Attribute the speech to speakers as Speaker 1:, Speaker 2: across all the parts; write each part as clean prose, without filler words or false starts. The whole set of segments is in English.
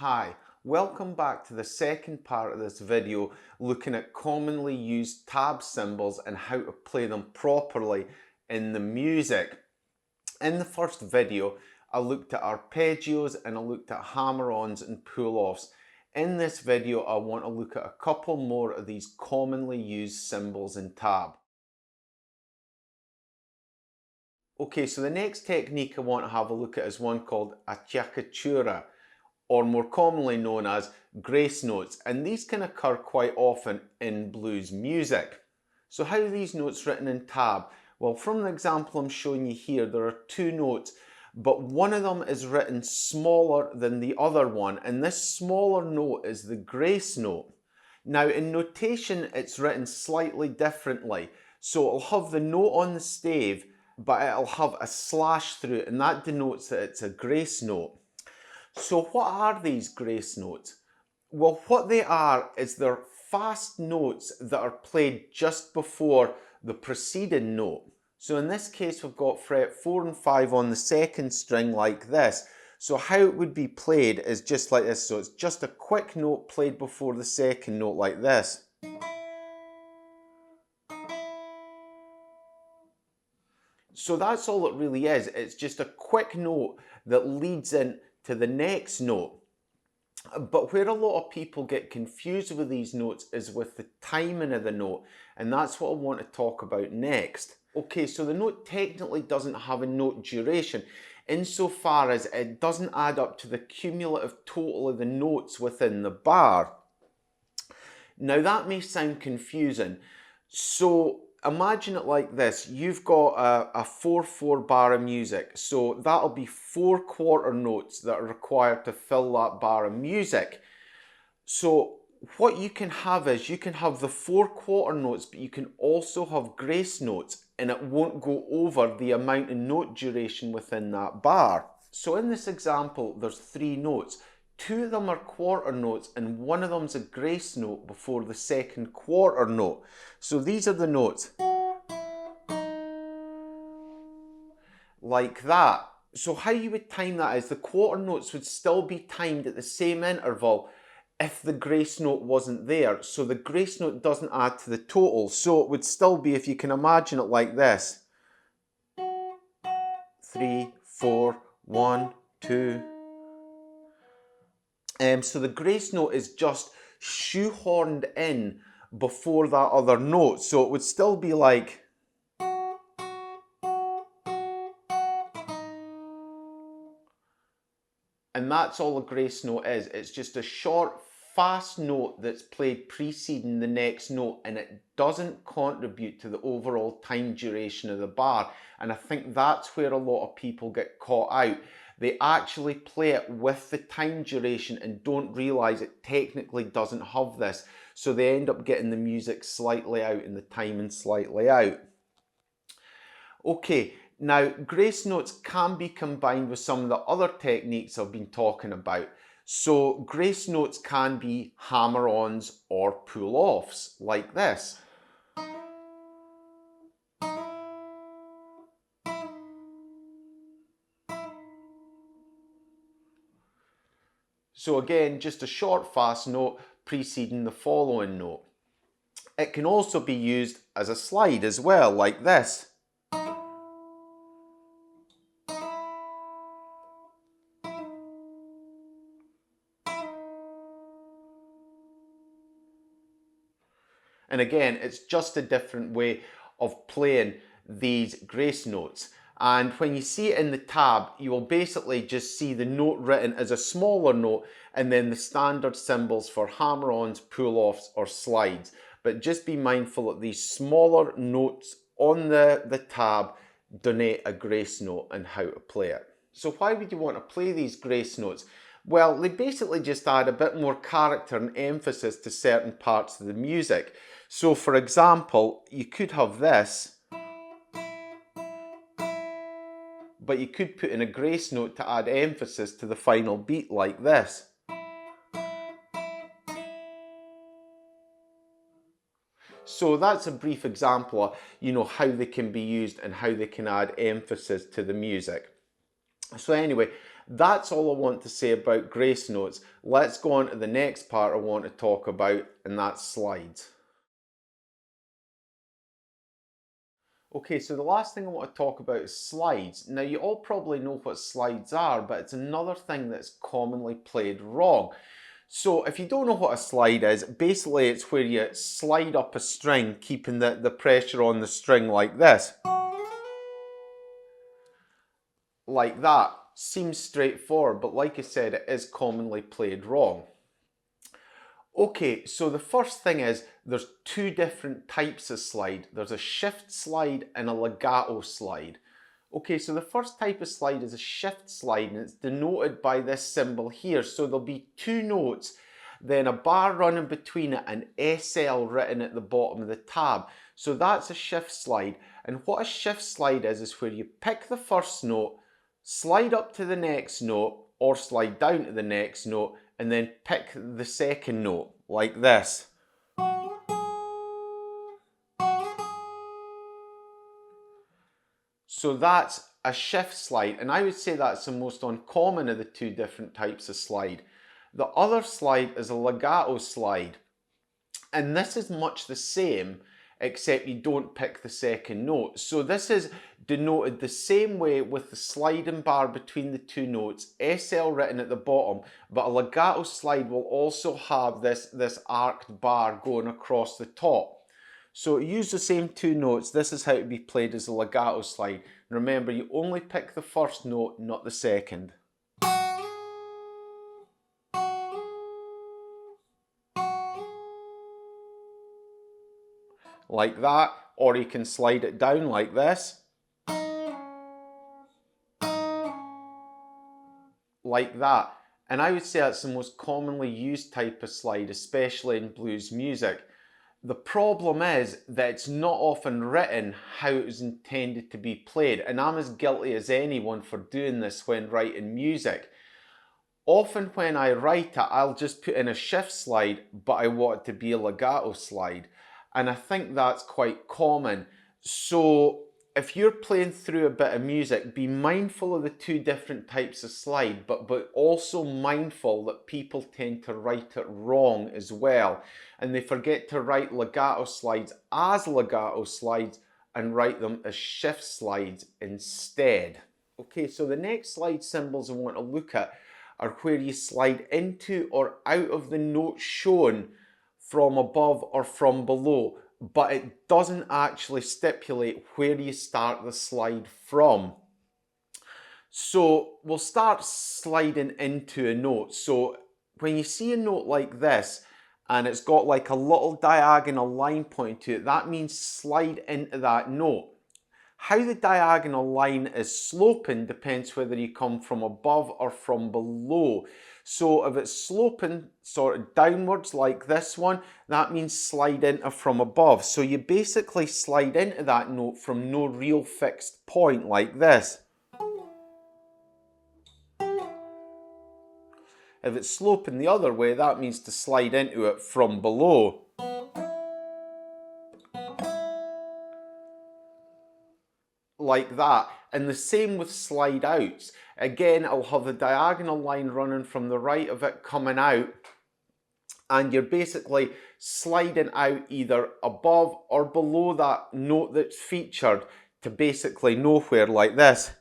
Speaker 1: Hi, welcome back to the second part of this video looking at commonly used tab symbols and how to play them properly in the music. In the first video, I looked at arpeggios and I looked at hammer-ons and pull-offs. In this video, I want to look at a couple more of these commonly used symbols in tab. Okay, so the next technique I want to have a look at is one called acciaccatura, or more commonly known as grace notes, and these can occur quite often in blues music. So how are these notes written in tab? Well, from the example I'm showing you here, there are two notes, but one of them is written smaller than the other one, and this smaller note is the grace note. Now in notation, it's written slightly differently. So it'll have the note on the stave, but it'll have a slash through it, and that denotes that it's a grace note. So what are these grace notes? Well, what they are is they're fast notes that are played just before the preceding note. So in this case, we've got fret 4 and 5 on the second string like this. So how it would be played is just like this. So it's just a quick note played before the second note like this. So that's all it really is. It's just a quick note that leads in to the next note. But where a lot of people get confused with these notes is with the timing of the note, and that's what I want to talk about next. Okay, so the note technically doesn't have a note duration insofar as it doesn't add up to the cumulative total of the notes within the bar. Now that may sound confusing. So imagine it like this. You've got a 4/4 bar of music. So that'll be 4 quarter notes that are required to fill that bar of music. So what you can have is you can have the 4 quarter notes, but you can also have grace notes, and it won't go over the amount of note duration within that bar. So in this example, there's 3 notes. 2 of them are quarter notes and one of them's a grace note before the second quarter note. So these are the notes. Like that. So how you would time that is the quarter notes would still be timed at the same interval if the grace note wasn't there. So the grace note doesn't add to the total. So it would still be, if you can imagine it like this. 3, 4, 1, 2. So the grace note is just shoehorned in before that other note. So it would still be like. And that's all a grace note is. It's just a short, fast note that's played preceding the next note, and it doesn't contribute to the overall time duration of the bar. And I think that's where a lot of people get caught out. They actually play it with the time duration and don't realise it technically doesn't have this. So they end up getting the music slightly out and the timing slightly out. Okay, now grace notes can be combined with some of the other techniques I've been talking about. So grace notes can be hammer-ons or pull-offs, like this. So again, just a short fast note preceding the following note. It can also be used as a slide as well, like this. And again, it's just a different way of playing these grace notes. And when you see it in the tab, you will basically just see the note written as a smaller note and then the standard symbols for hammer-ons, pull-offs or slides. But just be mindful that these smaller notes on the tab denote a grace note and how to play it. So why would you want to play these grace notes? Well, they basically just add a bit more character and emphasis to certain parts of the music. So for example, you could have this, but you could put in a grace note to add emphasis to the final beat like this. So that's a brief example of, how they can be used and how they can add emphasis to the music. So anyway, That's all I want to say about grace notes. Let's go on to the next part I want to talk about, and that's slides. Okay, so the last thing I want to talk about is slides. Now, you all probably know what slides are, but it's another thing that's commonly played wrong. So if you don't know what a slide is, basically it's where you slide up a string, keeping the pressure on the string like this. Like that. Seems straightforward, but like I said, it is commonly played wrong. Okay, so the first thing is there's two different types of slide. There's a shift slide and a legato slide. Okay, so the first type of slide is a shift slide, and it's denoted by this symbol here. So there'll be two notes, then a bar running between it and SL written at the bottom of the tab. So that's a shift slide. And what a shift slide is where you pick the first note, slide up to the next note, or slide down to the next note, and then pick the second note, like this. So that's a shift slide, and I would say that's the most uncommon of the two different types of slide. The other slide is a legato slide, and this is much the same, except you don't pick the second note. So this is denoted the same way with the sliding bar between the two notes, SL written at the bottom, but a legato slide will also have this arced bar going across the top. So use the same two notes. This is how to be played as a legato slide. Remember, you only pick the first note, not the second. Like that, or you can slide it down like this. Like that. And I would say that's the most commonly used type of slide, especially in blues music. The problem is that it's not often written how it was intended to be played, and I'm as guilty as anyone for doing this when writing music. Often when I write it, I'll just put in a shift slide, but I want it to be a legato slide. And I think that's quite common. So if you're playing through a bit of music, be mindful of the two different types of slide, but also mindful that people tend to write it wrong as well. And they forget to write legato slides as legato slides and write them as shift slides instead. Okay, so the next slide symbols I want to look at are where you slide into or out of the note shown from above or from below, but it doesn't actually stipulate where you start the slide from. So we'll start sliding into a note. So when you see a note like this, and it's got like a little diagonal line pointing to it, that means slide into that note. How the diagonal line is sloping depends whether you come from above or from below. So if it's sloping sort of downwards like this one, that means slide into from above. So you basically slide into that note from no real fixed point like this. If it's sloping the other way, that means to slide into it from below. Like that. And the same with slide outs. Again, I'll have the diagonal line running from the right of it coming out, and you're basically sliding out either above or below that note that's featured to basically nowhere like this.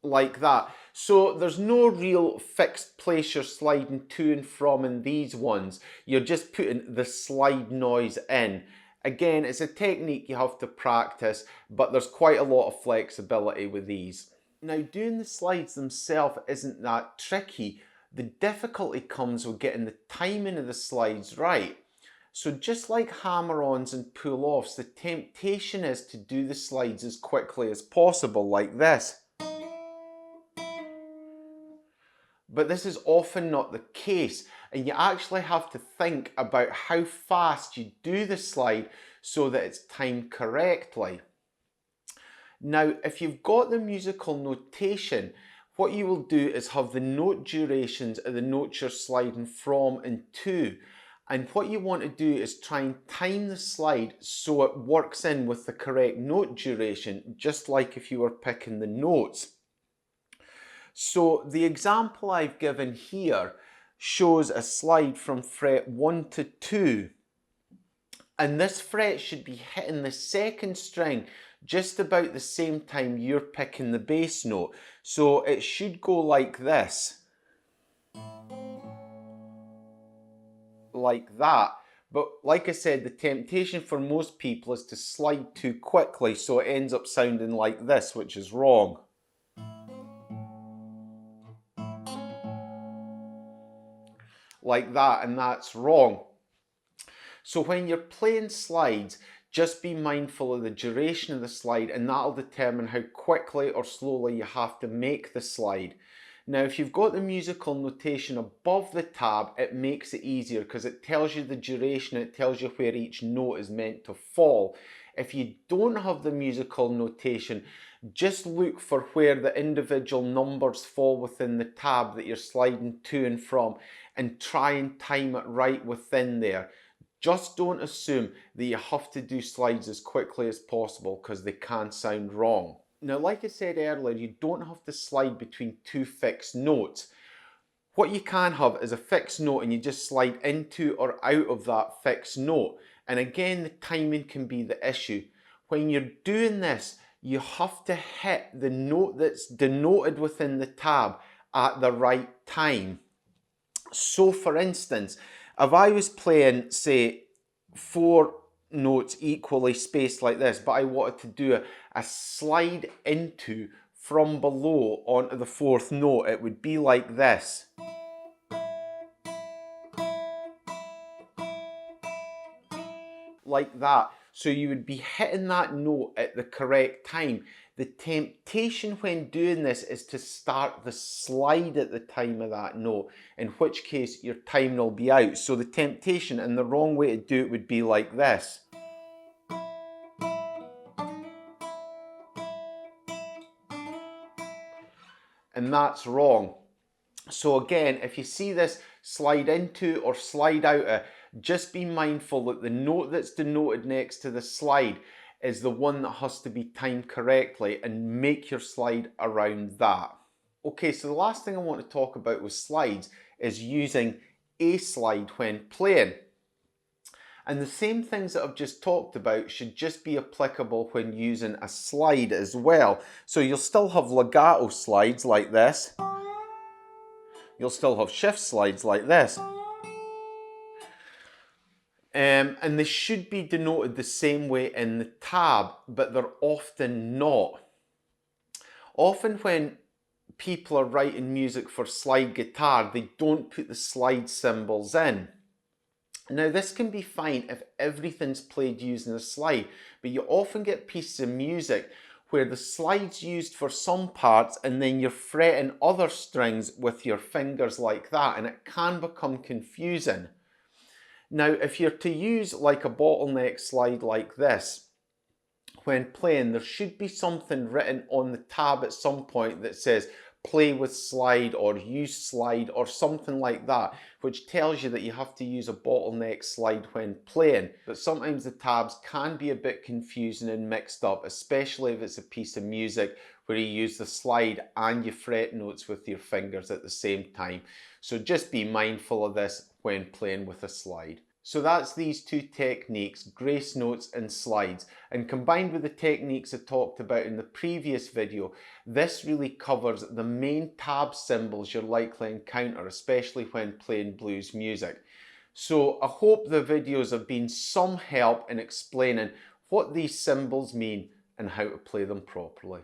Speaker 1: Like that. So there's no real fixed place you're sliding to and from in these ones. You're just putting the slide noise in. Again, it's a technique you have to practice, but there's quite a lot of flexibility with these. Now, doing the slides themselves isn't that tricky. The difficulty comes with getting the timing of the slides right. So just like hammer-ons and pull-offs, the temptation is to do the slides as quickly as possible, like this. But this is often not the case, and you actually have to think about how fast you do the slide so that it's timed correctly. Now, if you've got the musical notation, what you will do is have the note durations of the notes you're sliding from and to, And what you want to do is try and time the slide so it works in with the correct note duration, just like if you were picking the notes. So the example I've given here shows a slide from fret 1 to 2. And this fret should be hitting the second string just about the same time you're picking the bass note. So it should go like this. Like that. But like I said, the temptation for most people is to slide too quickly, so it ends up sounding like this, which is wrong. Like that, and that's wrong. So when you're playing slides, just be mindful of the duration of the slide, and that'll determine how quickly or slowly you have to make the slide. Now, if you've got the musical notation above the tab, it makes it easier because it tells you the duration, it tells you where each note is meant to fall. If you don't have the musical notation, just look for where the individual numbers fall within the tab that you're sliding to and from, and try and time it right within there. Just don't assume that you have to do slides as quickly as possible because they can sound wrong. Now, like I said earlier, you don't have to slide between two fixed notes. What you can have is a fixed note and you just slide into or out of that fixed note. And again, the timing can be the issue. When you're doing this, you have to hit the note that's denoted within the tab at the right time. So for instance, if I was playing, say, 4 notes equally spaced like this, but I wanted to do a slide into from below onto the 4th note, it would be like this. Like that. So you would be hitting that note at the correct time. The temptation when doing this is to start the slide at the time of that note, in which case your time will be out. So the temptation and the wrong way to do it would be like this. And that's wrong. So again, if you see this slide into or slide out of, just be mindful that the note that's denoted next to the slide is the one that has to be timed correctly, and make your slide around that. Okay, so the last thing I want to talk about with slides is using a slide when playing. And the same things that I've just talked about should just be applicable when using a slide as well. So you'll still have legato slides like this. You'll still have shift slides like this. And they should be denoted the same way in the tab, but they're often not. Often when people are writing music for slide guitar, they don't put the slide symbols in. Now this can be fine if everything's played using a slide, but you often get pieces of music where the slide's used for some parts and then you're fretting other strings with your fingers like that, and it can become confusing. Now, if you're to use like a bottleneck slide like this, when playing, there should be something written on the tab at some point that says play with slide or use slide or something like that, which tells you that you have to use a bottleneck slide when playing. But sometimes the tabs can be a bit confusing and mixed up, especially if it's a piece of music where you use the slide and you fret notes with your fingers at the same time. So just be mindful of this when playing with a slide. So that's these two techniques, grace notes and slides, and combined with the techniques I talked about in the previous video, this really covers the main tab symbols you're likely to encounter, especially when playing blues music. So I hope the videos have been some help in explaining what these symbols mean and how to play them properly.